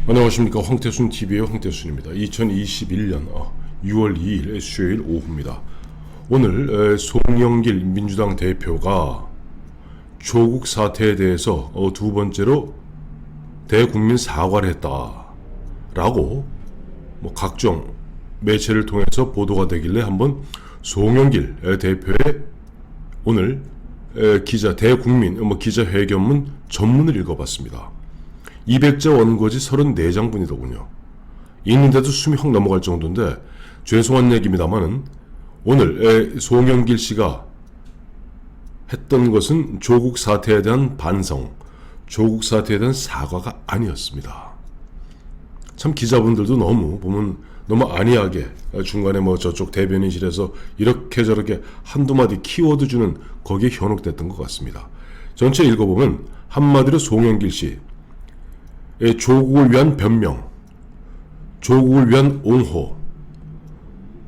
안녕하십니까. 황태순TV의 황태순입니다. 2021년 6월 2일 수요일 오후입니다. 오늘 송영길 민주당 대표가 조국 사태에 대해서 두 번째로 대국민 사과를 했다라고 각종 매체를 통해서 보도가 되길래 한번 송영길 대표의 오늘 대국민 기자회견문 전문을 읽어봤습니다. 200자 원고지 34장분이더군요. 읽는데도 숨이 확 넘어갈 정도인데 죄송한 얘기입니다만은 오늘 송영길 씨가 했던 것은 조국 사태에 대한 반성, 조국 사태에 대한 사과가 아니었습니다. 참 기자분들도 너무 안이하게 중간에 저쪽 대변인실에서 이렇게 저렇게 한두 마디 키워드 주는 거기에 현혹됐던 것 같습니다. 전체 읽어보면 한마디로 송영길 씨 조국을 위한 변명, 조국을 위한 옹호,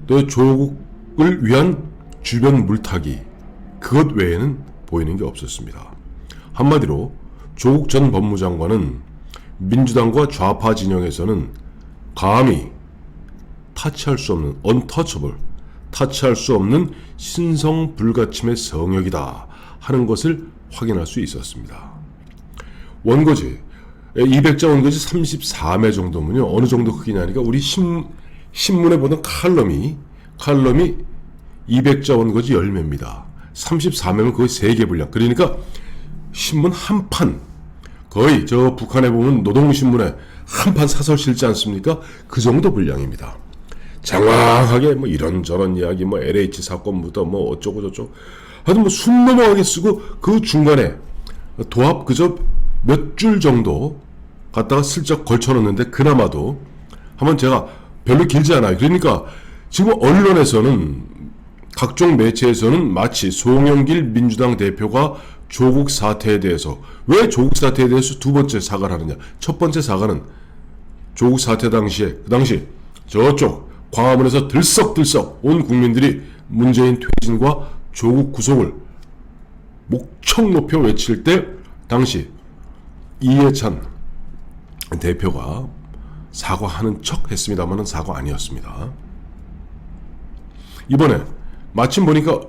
또 조국을 위한 주변 물타기, 그것 외에는 보이는 게 없었습니다. 한마디로 조국 전 법무장관은 민주당과 좌파 진영에서는 감히 타치할 수 없는 untouchable, 타치할 수 없는 신성불가침의 성역이다 하는 것을 확인할 수 있었습니다. 원고지 200자 원고지 34매 정도면요. 어느 정도 크기냐니까 우리 신문에 보던 칼럼이 200자 원고지 10매입니다. 34매면 거의 3개 분량. 그러니까 신문 한 판, 거의 저 북한에 보면 노동신문에 한 판 사설 실지 않습니까? 그 정도 분량입니다. 장황하게 이런저런 이야기, LH 사건부터 어쩌고 저쩌고 하여튼 숨 넘어가게 쓰고 그 중간에 도합 그저 몇 줄 정도 갖다가 슬쩍 걸쳐놓는데 그나마도 한번 제가 별로 길지 않아요. 그러니까 지금 언론에서는 각종 매체에서는 마치 송영길 민주당 대표가 조국 사태에 대해서 왜 조국 사태에 대해서 두 번째 사과를 하느냐. 첫 번째 사과는 조국 사태 당시에 그 당시 저쪽 광화문에서 들썩들썩 온 국민들이 문재인 퇴진과 조국 구속을 목청 높여 외칠 때 당시 이해찬 대표가 사과하는 척 했습니다만 사과 아니었습니다. 이번에 마침 보니까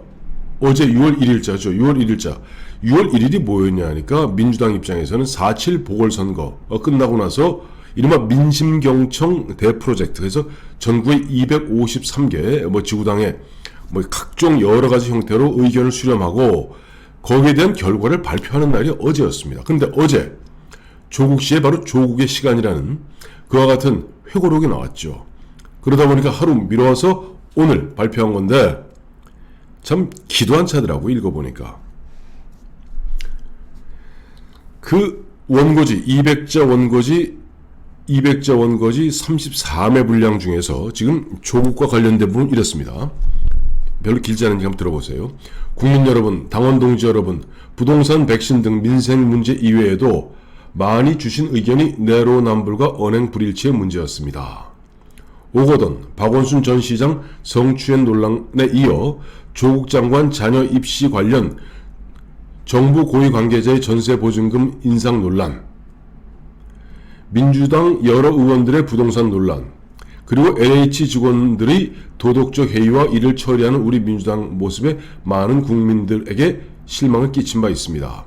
어제 6월 1일자죠. 6월 1일자. 6월 1일이 뭐였냐 하니까 민주당 입장에서는 4.7 보궐선거 끝나고 나서 이른바 민심경청 대프로젝트, 그래서 전국의 253개 지구당에 각종 여러 가지 형태로 의견을 수렴하고 거기에 대한 결과를 발표하는 날이 어제였습니다. 근데 어제 조국 씨의 바로 조국의 시간이라는 그와 같은 회고록이 나왔죠. 그러다 보니까 하루 미뤄서 오늘 발표한 건데 참 기도 안 차더라고 읽어보니까. 그 원고지 200자 원고지 34매 분량 중에서 지금 조국과 관련된 부분 이렇습니다. 별로 길지 않은지 한번 들어보세요. 국민 여러분, 당원 동지 여러분, 부동산, 백신 등 민생 문제 이외에도 많이 주신 의견이 내로남불과 언행 불일치의 문제였습니다. 오거돈, 박원순 전 시장 성추행 논란에 이어 조국 장관 자녀 입시 관련 정부 고위 관계자의 전세 보증금 인상 논란, 민주당 여러 의원들의 부동산 논란, 그리고 LH 직원들의 도덕적 해이와 이를 처리하는 우리 민주당 모습에 많은 국민들에게 실망을 끼친 바 있습니다.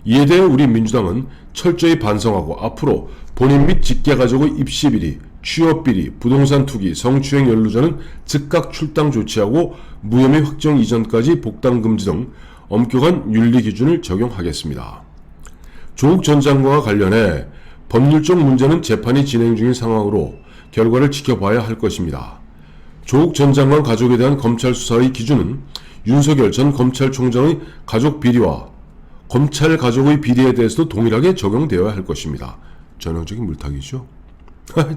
이에 대해 우리 민주당은 철저히 반성하고 앞으로 본인 및 직계가족의 입시비리, 취업비리, 부동산 투기, 성추행 연루자는 즉각 출당 조치하고 무혐의 확정 이전까지 복당 금지 등 엄격한 윤리 기준을 적용하겠습니다. 조국 전 장관과 관련해 법률적 문제는 재판이 진행 중인 상황으로 결과를 지켜봐야 할 것입니다. 조국 전 장관 가족에 대한 검찰 수사의 기준은 윤석열 전 검찰총장의 가족 비리와 검찰 가족의 비리에 대해서도 동일하게 적용되어야 할 것입니다. 전형적인 물타기죠.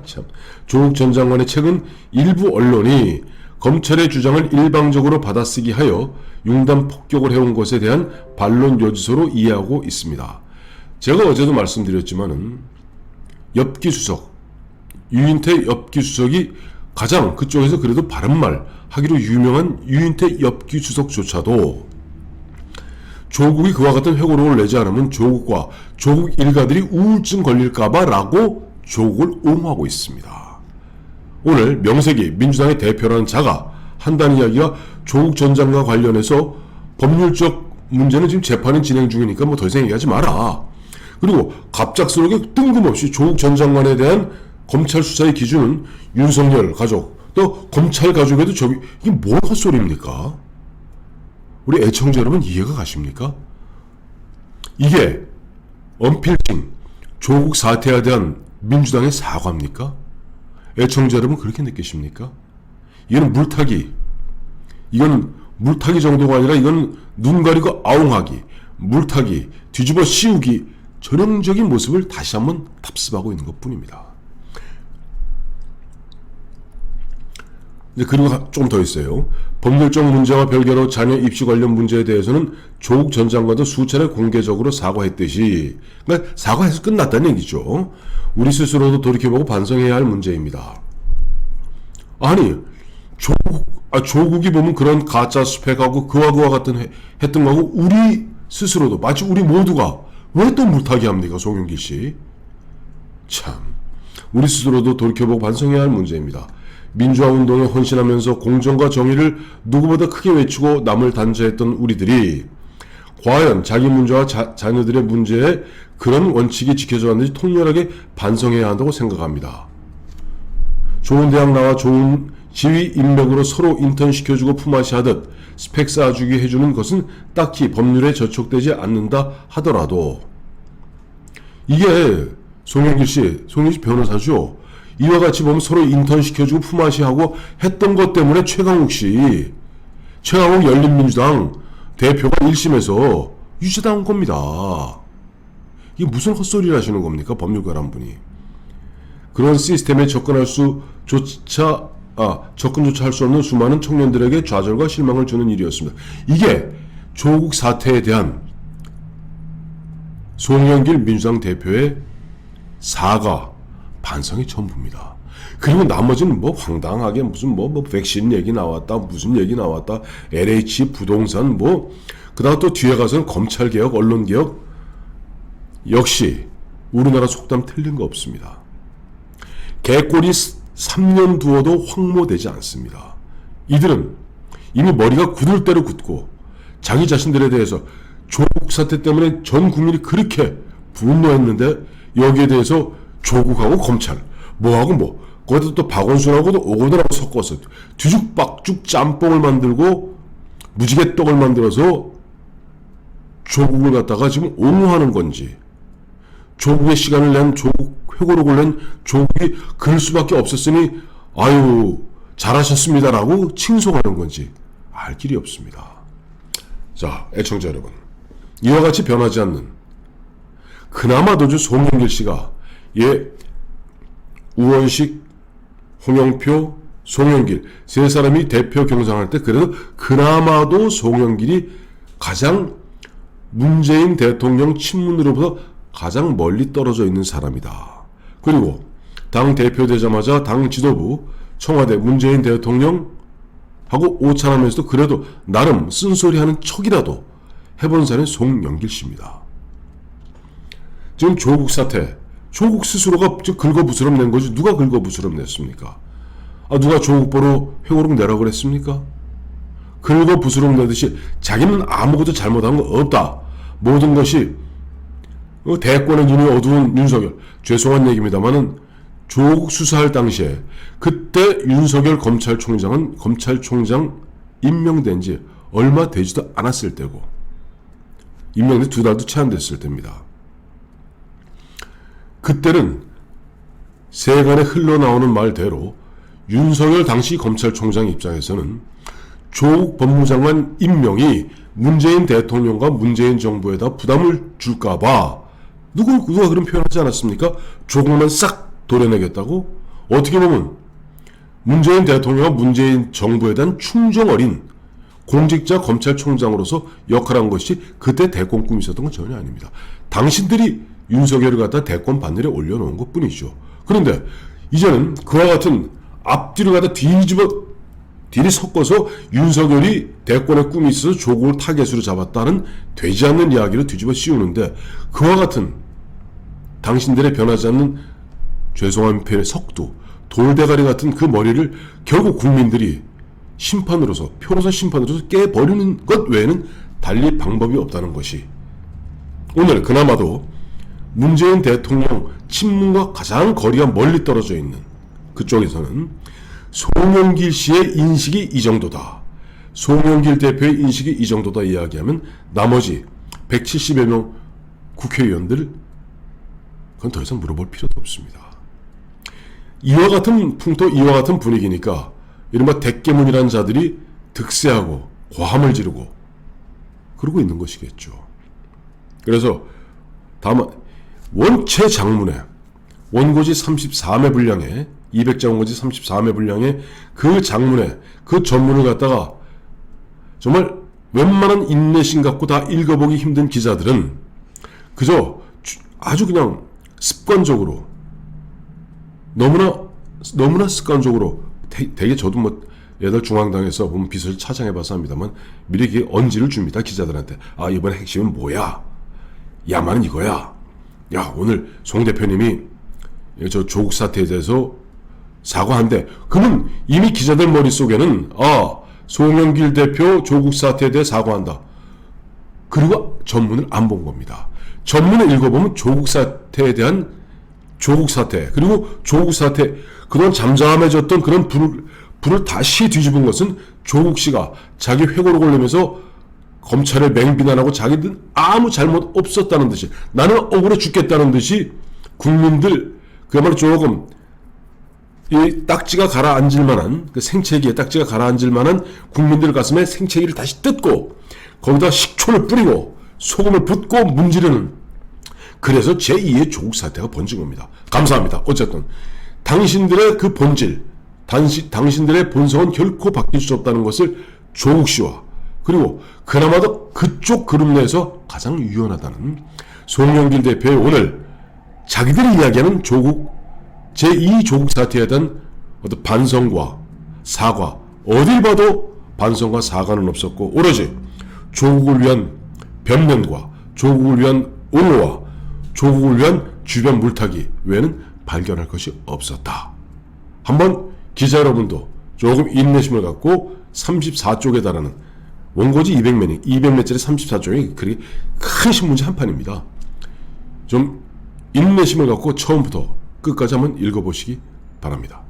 참. 조국 전 장관의 책은 일부 언론이 검찰의 주장을 일방적으로 받아쓰기 하여 융단 폭격을 해온 것에 대한 반론 요지서로 이해하고 있습니다. 제가 어제도 말씀드렸지만은 엽기수석, 유인태 엽기수석이 가장 그쪽에서 그래도 바른말 하기로 유명한 유인태 엽기수석조차도 조국이 그와 같은 회고록을 내지 않으면 조국과 조국 일가들이 우울증 걸릴까봐 라고 조국을 옹호하고 있습니다. 오늘 명색이 민주당의 대표라는 자가 한다는 이야기가 조국 전 장관 관련해서 법률적 문제는 지금 재판이 진행 중이니까 뭐 더 이상 얘기하지 마라. 그리고 갑작스럽게 뜬금없이 조국 전 장관에 대한 검찰 수사의 기준은 윤석열 가족 또 검찰 가족에도 이게 뭔 헛소리입니까? 우리 애청자 여러분 이해가 가십니까? 이게 언필칭 조국 사태에 대한 민주당의 사과입니까? 애청자 여러분 그렇게 느끼십니까? 이건 물타기 정도가 아니라 이건 눈 가리고 아웅하기, 물타기, 뒤집어 씌우기 전형적인 모습을 다시 한번 답습하고 있는 것뿐입니다. 그리고 조금 더 있어요. 법률적 문제와 별개로 자녀 입시 관련 문제에 대해서는 조국 전 장관도 수차례 공개적으로 사과했듯이, 그러니까 사과해서 끝났다는 얘기죠. 우리 스스로도 돌이켜보고 반성해야 할 문제입니다. 아니 조국이 보면 그런 가짜 스펙하고 그와 같은 했던 거하고 우리 스스로도 마치 우리 모두가 왜 또 물타기 합니까? 송영길 씨. 참 우리 스스로도 돌이켜보고 반성해야 할 문제입니다. 민주화 운동에 헌신하면서 공정과 정의를 누구보다 크게 외치고 남을 단죄했던 우리들이 과연 자기 문제와 자녀들의 문제에 그런 원칙이 지켜져 왔는지 통렬하게 반성해야 한다고 생각합니다. 좋은 대학 나와 좋은 지위 인맥으로 서로 인턴 시켜주고 품앗이 하듯 스펙 쌓아주기 해주는 것은 딱히 법률에 저촉되지 않는다 하더라도 이게 송영길 씨 변호사죠. 이와 같이 보면 서로 인턴 시켜주고 품앗이 하고 했던 것 때문에 최강욱 열린민주당 대표가 1심에서 유죄당한 겁니다. 이게 무슨 헛소리를 하시는 겁니까? 법률가란 분이. 그런 시스템에 접근조차 할 수 없는 수많은 청년들에게 좌절과 실망을 주는 일이었습니다. 이게 조국 사태에 대한 송영길 민주당 대표의 사과, 반성이 전부입니다. 그리고 나머지는 뭐 황당하게 무슨 뭐 백신 얘기 나왔다, 무슨 얘기 나왔다, LH 부동산 그다음 또 뒤에 가서는 검찰개혁, 언론개혁. 역시 우리나라 속담 틀린 거 없습니다. 개꼬리 3년 두어도 황모되지 않습니다. 이들은 이미 머리가 굳을 대로 굳고 자기 자신들에 대해서 조국 사태 때문에 전 국민이 그렇게 분노했는데 여기에 대해서 조국하고 검찰 거기다 또 박원순하고도 오고들하고 섞어서 뒤죽박죽 짬뽕을 만들고 무지개떡을 만들어서 조국을 갖다가 지금 옹호하는 건지, 조국의 시간을 낸 회고록을 낸 조국이 그럴 수밖에 없었으니 아유 잘하셨습니다라고 칭송하는 건지 알 길이 없습니다. 자, 애청자 여러분, 이와 같이 변하지 않는 그나마도 송영길 씨가 우원식, 홍영표, 송영길 세 사람이 대표 경선할 때 그래도 그나마도 송영길이 가장 문재인 대통령 친문으로부터 가장 멀리 떨어져 있는 사람이다. 그리고 당 대표 되자마자 당 지도부, 청와대 문재인 대통령하고 오찬하면서도 그래도 나름 쓴소리하는 척이라도 해본 사람이 송영길 씨입니다. 지금 조국 사태, 조국 스스로가 긁어부스럼 낸 거지 누가 긁어부스럼 냈습니까? 누가 조국 보러 회고록 내라고 그랬습니까? 긁어부스럼 내듯이 자기는 아무것도 잘못한 거 없다. 모든 것이 대권의 눈이 어두운 윤석열. 죄송한 얘기입니다만은 조국 수사할 당시에 그때 윤석열 검찰총장 임명된 지 얼마 되지도 않았을 때고 임명된 2달도 채 안 됐을 때입니다. 그때는 세간에 흘러나오는 말대로 윤석열 당시 검찰총장 입장에서는 조국 법무장관 임명이 문재인 대통령과 문재인 정부에다 부담을 줄까봐 누가 그런 표현하지 않았습니까? 조국만 싹 도려내겠다고? 어떻게 보면 문재인 대통령과 문재인 정부에 대한 충정 어린 공직자 검찰총장으로서 역할한 것이 그때 대권 꿈이 있었던 건 전혀 아닙니다. 당신들이 윤석열을 갖다 대권 반열에 올려놓은 것 뿐이죠. 그런데 이제는 그와 같은 앞뒤를 갖다 뒤리 섞어서 윤석열이 대권의 꿈이 있어서 조국을 타겟으로 잡았다는 되지 않는 이야기를 뒤집어 씌우는데 그와 같은 당신들의 변하지 않는 죄송한 표현의 석두, 돌대가리 같은 그 머리를 결국 국민들이 심판으로서, 표로서 심판으로서 깨버리는 것 외에는 달리 방법이 없다는 것이, 오늘 그나마도 문재인 대통령 친문과 가장 거리가 멀리 떨어져 있는 그쪽에서는 송영길 씨의 인식이 이 정도다, 송영길 대표의 인식이 이 정도다 이야기하면 나머지 170여 명 국회의원들 그건 더 이상 물어볼 필요도 없습니다. 이와 같은 풍토, 이와 같은 분위기니까 이른바 대깨문이라는 자들이 득세하고 고함을 지르고 그러고 있는 것이겠죠. 그래서 다만 원체 장문에 원고지 34매 분량에 200자 원고지 34매 분량에 그 장문에 그 전문을 갖다가 정말 웬만한 인내심 갖고 다 읽어보기 힘든 기자들은 그저 아주 그냥 습관적으로 너무나 습관적으로 되게 저도 뭐 옛날 중앙당에서 보면 비서실 차장해봐서 합니다만 미리 이게 언지를 줍니다. 기자들한테. 아, 이번에 핵심은 뭐야? 야만은 이거야. 야, 오늘 송 대표님이 저 조국 사태에 대해서 사과한대. 그러면 이미 기자들 머릿속에는 송영길 대표 조국 사태에 대해 사과한다. 그리고 전문을 안 본 겁니다. 전문을 읽어보면 조국 사태에 대한 조국 사태, 그리고 조국 사태, 그동안 잠잠해졌던 그런 불을 다시 뒤집은 것은 조국 씨가 자기 회고록을 내면서 검찰을 맹비난하고 자기들 아무 잘못 없었다는 듯이, 나는 억울해 죽겠다는 듯이 국민들 그야말로 조금 이 딱지가 가라앉을 만한, 그 생채기에 딱지가 가라앉을 만한 국민들 가슴에 생채기를 다시 뜯고 거기다 식초를 뿌리고 소금을 붓고 문지르는, 그래서 제2의 조국 사태가 번진 겁니다. 감사합니다. 어쨌든 당신들의 그 본질, 당신들의 본성은 결코 바뀔 수 없다는 것을 조국 씨와 그리고 그나마도 그쪽 그룹 내에서 가장 유연하다는 송영길 대표의 오늘 자기들이 이야기하는 조국 제2 조국 사태에 대한 어떤 반성과 사과, 어딜 봐도 반성과 사과는 없었고 오로지 조국을 위한 변명과 조국을 위한 옹호와 조국을 위한 주변 물타기 외에는 발견할 것이 없었다. 한번 기자 여러분도 조금 인내심을 갖고 34쪽에 달하는 원고지 200매짜리 34쪽이 그리 큰 신문지 한 판입니다. 좀 인내심을 갖고 처음부터 끝까지 한번 읽어보시기 바랍니다.